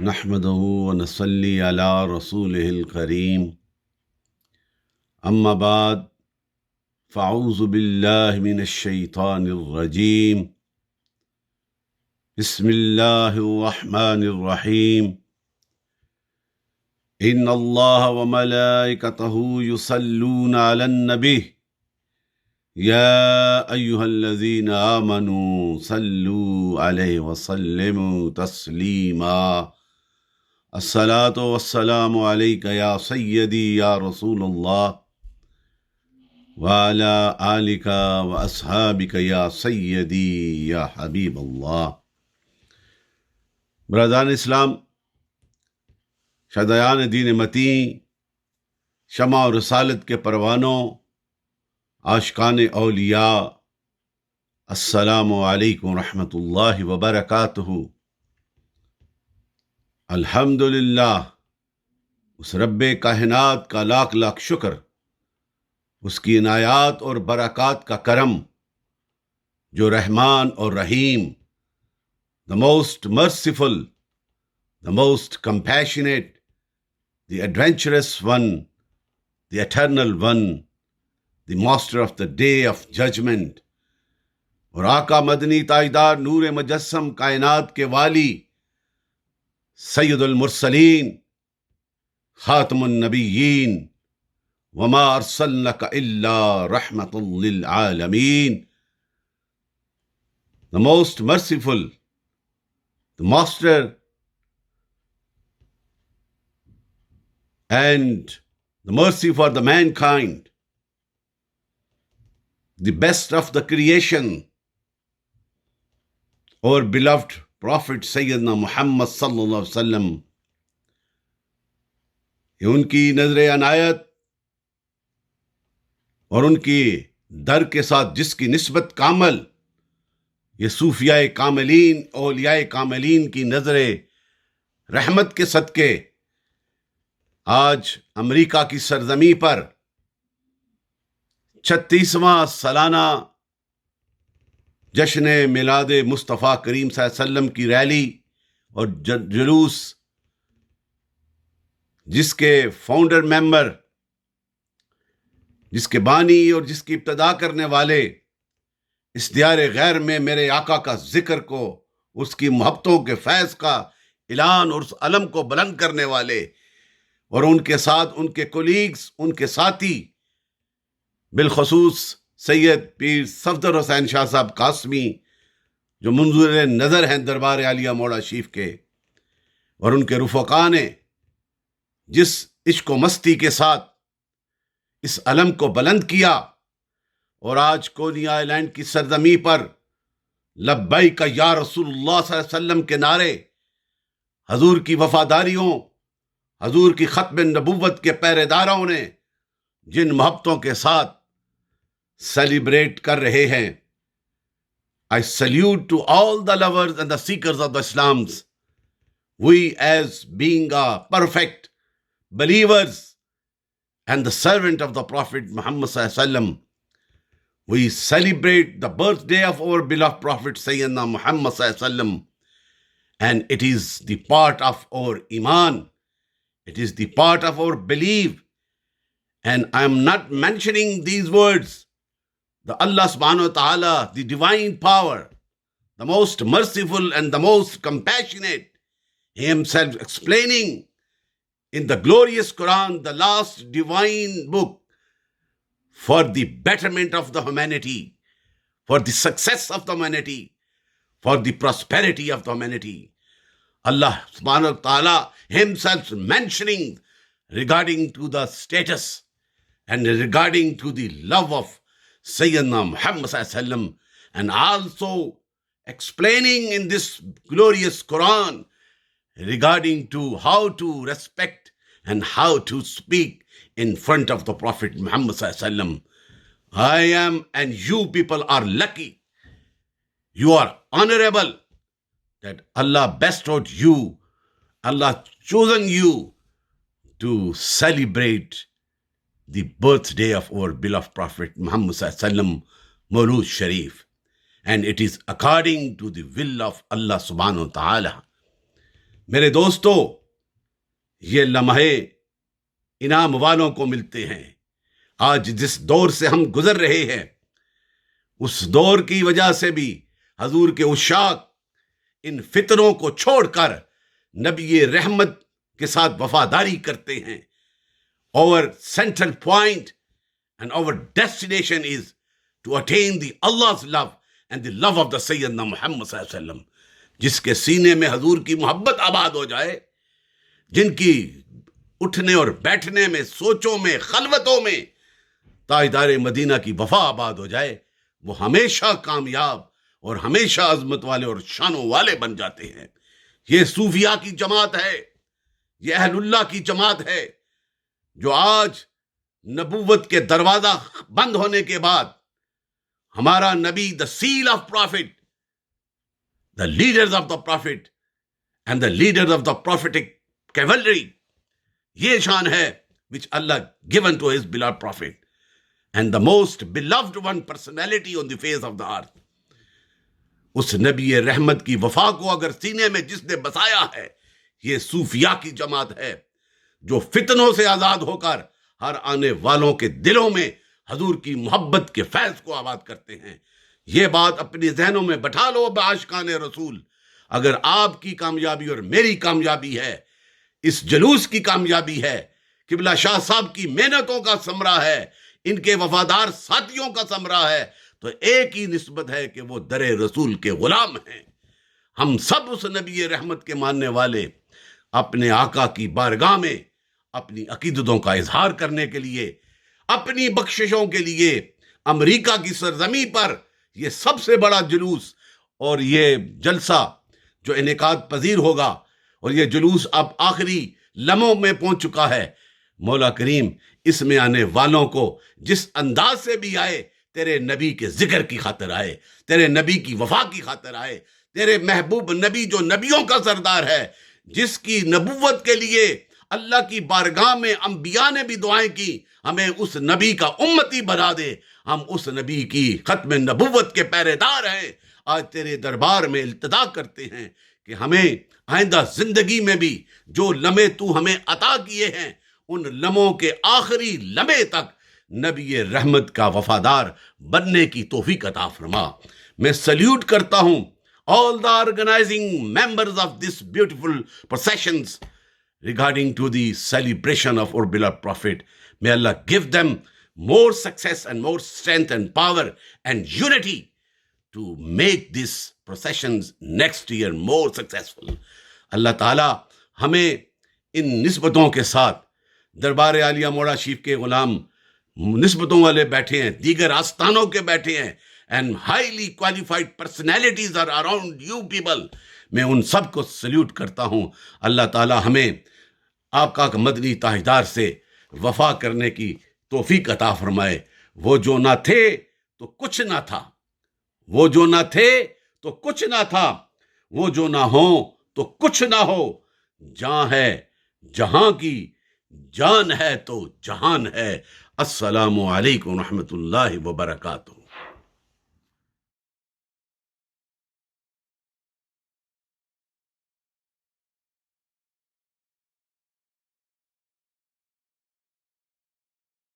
نحمده ونصلي على رسوله الكريم أما بعد فأعوذ بالله من الشيطان الرجيم بسم الله الرحمن الرحيم إن الله وملائكته يصلون على النبي يا أيها الذين آمنوا صلوا عليه وسلموا تسليما الصلاة والسلام عليك يا سيدي يا رسول الله وعلى آلك وأصحابك يا سيدي يا حبيب الله. برادران اسلام، شہدایان دین متین، شمع و رسالت کے پروانوں، عاشقان اولیاء، السلام علیکم ورحمۃ اللہ وبرکاتہ. الحمدللہ، اس رب کائنات کا لاکھ لاکھ شکر، اس کی عنایات اور برکات کا کرم، جو رحمان اور رحیم، the most merciful, the most compassionate, the adventurous one, the eternal one, the master of the day of judgment، اور آقا مدنی تاجدار نور مجسم کائنات کے والی، سید المرسلین، خاتم النبیین، وما ارسلنک الا رحمت للعالمین، the most merciful، the master and the mercy for the mankind، the best of the creation، our beloved Prophet سیدنا محمد صلی اللہ علیہ وسلم. یہ ان کی نظر عنایت اور ان کی در کے ساتھ جس کی نسبت کامل، یہ صوفیاء کاملین، اولیاء کاملین کی نظر رحمت کے صدقے آج امریکہ کی سرزمین پر 36واں سالانہ جشن میلاد مصطفیٰ کریم صلی اللہ علیہ وسلم کی ریلی اور جلوس، جس کے فاؤنڈر ممبر، جس کے بانی اور جس کی ابتدا کرنے والے، اس دیار غیر میں میرے آقا کا ذکر کو، اس کی محبتوں کے فیض کا اعلان اور اس علم کو بلند کرنے والے، اور ان کے ساتھ ان کے کولیگز، ان کے ساتھی، بالخصوص سید پیر صفدر حسین شاہ صاحب قاسمی، جو منظور نظر ہیں دربار عالیہ مولا شریف کے، اور ان کے رفقا نے جس عشق و مستی کے ساتھ اس علم کو بلند کیا، اور آج کونی آئی لینڈ کی سرزمین پر لبیک یا رسول اللہ صلی اللہ علیہ وسلم کے نعرے، حضور کی وفاداریوں، حضور کی ختم نبوت کے پہرے داروں نے جن محبتوں کے ساتھ سیلیبریٹ کر رہے ہیں. I salute to all the lovers and the seekers of the Islams. We as being a perfect believers and the servant of the Prophet Muhammad sallallahu alaihi wasallam, we celebrate the birthday of our beloved Prophet Sayyidina Muhammad sallallahu alaihi wasallam, and it is the part of our iman, it is the part of our belief. And I am not mentioning these words. The Allah subhanahu wa ta'ala, the divine power, the most merciful and the most compassionate, He Himself explaining in the glorious Quran, the last divine book, for the betterment of the humanity, for the success of the humanity, for the prosperity of the humanity. Allah subhanahu wa ta'ala Himself mentioning regarding to the status and regarding to the love of Sayyidina Muhammad sallallahu alaihi wasallam, and also explaining in this glorious Quran regarding to how to respect and how to speak in front of the Prophet Muhammad sallallahu alaihi wasallam. I am and you people are lucky. You are honorable that Allah bestowed you, Allah chosen you to celebrate the birthday of our beloved Prophet Muhammad sallallahu alaihi wasallam, Mawlud Sharif. And it is according to the will of Allah subhanahu wa ta'ala. میرے دوستو، یہ لمحے انعام والوں کو ملتے ہیں۔ آج جس دور سے ہم گزر رہے ہیں، اس دور کی وجہ سے بھی حضور کے عشاق ان فتنوں کو چھوڑ کر نبی رحمت کے ساتھ وفاداری کرتے ہیں۔ Our central point and our destination is to attain the Allah's love and the love of the Sayyidina Muhammad صلی اللہ علیہ وسلم، جس کے سینے میں حضور کی محبت آباد ہو جائے، جن کی اٹھنے اور بیٹھنے میں، سوچوں میں، خلوتوں میں تاجدار مدینہ کی وفا آباد ہو جائے، وہ ہمیشہ کامیاب اور ہمیشہ عظمت والے اور شانوں والے بن جاتے ہیں۔ یہ صوفیاء کی جماعت ہے، یہ اہل اللہ کی جماعت ہے، جو آج نبوت کے دروازہ بند ہونے کے بعد ہمارا نبی the seal of prophet, the leaders of the prophet and the leaders of the prophetic cavalry، یہ شان ہے which Allah given to his beloved prophet and the most beloved one personality on the face of the earth۔ اس نبی رحمت کی وفا کو اگر سینے میں جس نے بسایا ہے، یہ صوفیاء کی جماعت ہے، جو فتنوں سے آزاد ہو کر ہر آنے والوں کے دلوں میں حضور کی محبت کے فیض کو آباد کرتے ہیں۔ یہ بات اپنے ذہنوں میں بٹھا لو عاشقان رسول، اگر آپ کی کامیابی اور میری کامیابی ہے، اس جلوس کی کامیابی ہے، قبلہ شاہ صاحب کی محنتوں کا ثمرہ ہے، ان کے وفادار ساتھیوں کا ثمرہ ہے، تو ایک ہی نسبت ہے کہ وہ در رسول کے غلام ہیں۔ ہم سب اس نبی رحمت کے ماننے والے اپنے آقا کی بارگاہ میں اپنی عقیدتوں کا اظہار کرنے کے لیے، اپنی بخششوں کے لیے امریکہ کی سرزمین پر یہ سب سے بڑا جلوس اور یہ جلسہ جو انعقاد پذیر ہوگا، اور یہ جلوس اب آخری لمحوں میں پہنچ چکا ہے، مولا کریم اس میں آنے والوں کو جس انداز سے بھی آئے، تیرے نبی کے ذکر کی خاطر آئے، تیرے نبی کی وفا کی خاطر آئے، تیرے محبوب نبی جو نبیوں کا سردار ہے، جس کی نبوت کے لیے اللہ کی بارگاہ میں انبیاء نے بھی دعائیں کی، ہمیں اس نبی کا امتی بنا دے، ہم اس نبی کی ختم نبوت کے پہرے دار ہیں۔ آج تیرے دربار میں التجا کرتے ہیں کہ ہمیں آئندہ زندگی میں بھی جو لمحے تو ہمیں عطا کیے ہیں، ان لمحوں کے آخری لمحے تک نبی رحمت کا وفادار بننے کی توفیق عطا فرما۔ میں سلیوٹ کرتا ہوں all the organizing members of this beautiful processions regarding to the celebration of our beloved prophet. May Allah give them more success and more strength and power and unity to make these processions next year more successful. اللہ تعالی ہمیں ان نسبتوں کے ساتھ، دربار عالیہ مولا شریف کے غلام نسبتوں والے بیٹھے ہیں، دیگر آستانوں کے بیٹھے ہیں، and highly qualified personalities are around you people، میں ان سب کو سلیوٹ کرتا ہوں۔ اللہ تعالی ہمیں آپ کا مدنی تاجدار سے وفا کرنے کی توفیق عطا فرمائے۔ وہ جو نہ تھے تو کچھ نہ تھا، وہ جو نہ تھے تو کچھ نہ تھا، وہ جو نہ ہوں تو کچھ نہ ہو، جہاں ہے جہاں کی جان ہے تو جہان ہے۔ السلام علیکم ورحمۃ اللہ وبرکاتہ۔